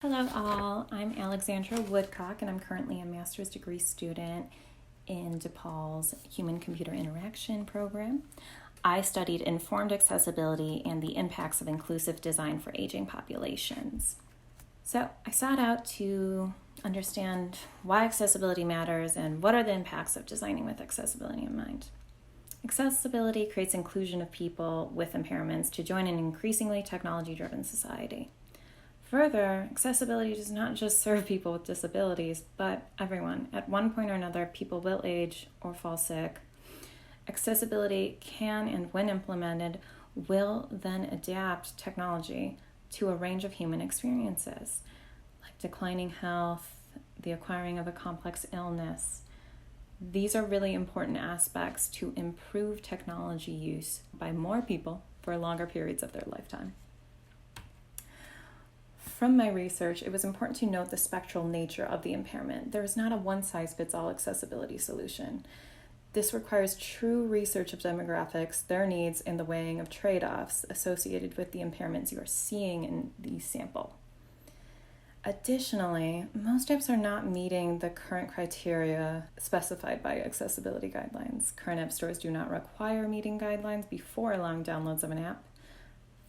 Hello all, I'm Alexandra Woodcock and I'm currently a master's degree student in DePaul's Human-Computer Interaction program. I studied informed accessibility and the impacts of inclusive design for aging populations. So I sought out to understand why accessibility matters and what are the impacts of designing with accessibility in mind. Accessibility creates inclusion of people with impairments to join an increasingly technology-driven society. Further, accessibility does not just serve people with disabilities, but everyone. At one point or another, people will age or fall sick. Accessibility can, and when implemented, will then adapt technology to a range of human experiences, like declining health, the acquiring of a complex illness. These are really important aspects to improve technology use by more people for longer periods of their lifetime. From my research, it was important to note the spectral nature of the impairment. There is not a one-size-fits-all accessibility solution. This requires true research of demographics, their needs, and the weighing of trade-offs associated with the impairments you are seeing in the sample. Additionally, most apps are not meeting the current criteria specified by accessibility guidelines. Current app stores do not require meeting guidelines before allowing downloads of an app.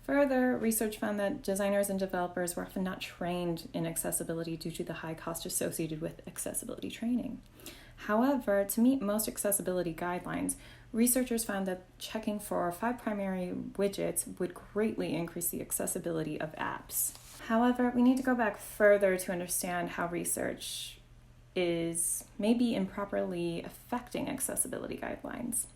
Further, research found that designers and developers were often not trained in accessibility due to the high cost associated with accessibility training. However, to meet most accessibility guidelines, researchers found that checking for 5 primary widgets would greatly increase the accessibility of apps. However, we need to go back further to understand how research is maybe improperly affecting accessibility guidelines.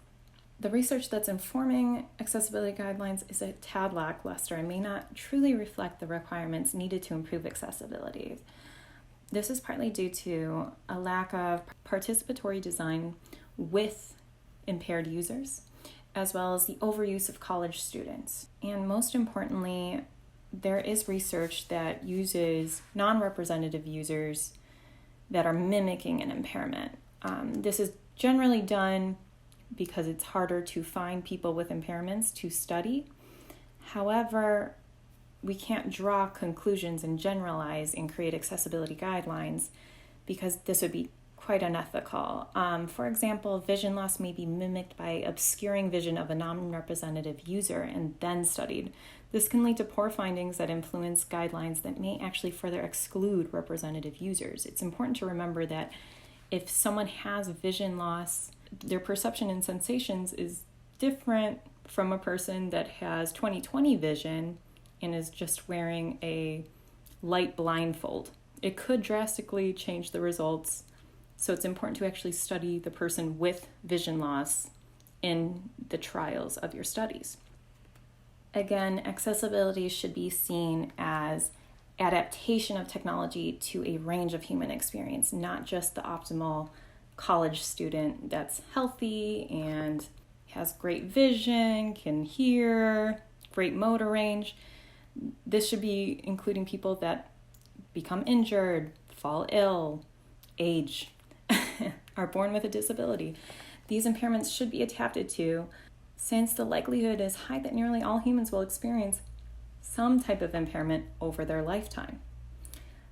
The research that's informing accessibility guidelines is a tad lackluster and may not truly reflect the requirements needed to improve accessibility. This is partly due to a lack of participatory design with impaired users, as well as the overuse of college students. And most importantly, there is research that uses non-representative users that are mimicking an impairment. This is generally done because it's harder to find people with impairments to study. However, we can't draw conclusions and generalize and create accessibility guidelines because this would be quite unethical. For example, vision loss may be mimicked by obscuring vision of a non-representative user and then studied. This can lead to poor findings that influence guidelines that may actually further exclude representative users. It's important to remember that if someone has vision loss, their perception and sensations is different from a person that has 20/20 vision and is just wearing a light blindfold. It could drastically change the results, so it's important to actually study the person with vision loss in the trials of your studies. Again, accessibility should be seen as adaptation of technology to a range of human experience, not just the optimal college student that's healthy and has great vision, can hear, great motor range. This should be including people that become injured, fall ill, age, are born with a disability. These impairments should be adapted to, since the likelihood is high that nearly all humans will experience some type of impairment over their lifetime.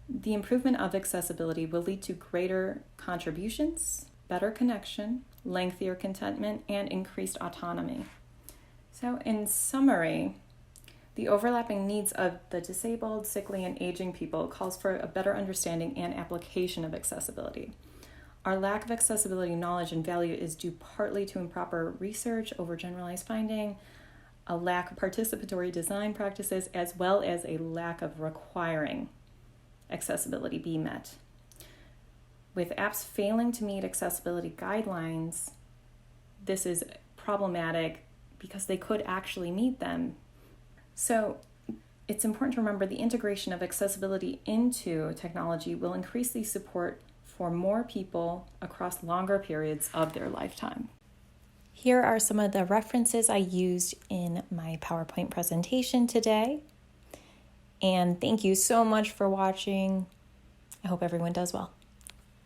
The improvement of accessibility will lead to greater contributions, better connection, lengthier contentment, and increased autonomy. So in summary, the overlapping needs of the disabled, sickly, and aging people calls for a better understanding and application of accessibility. Our lack of accessibility knowledge and value is due partly to improper research, overgeneralized finding, a lack of participatory design practices, as well as a lack of requiring accessibility be met. With apps failing to meet accessibility guidelines, this is problematic because they could actually meet them. So it's important to remember the integration of accessibility into technology will increase the support for more people across longer periods of their lifetime. Here are some of the references I used in my PowerPoint presentation today. And thank you so much for watching. I hope everyone does well.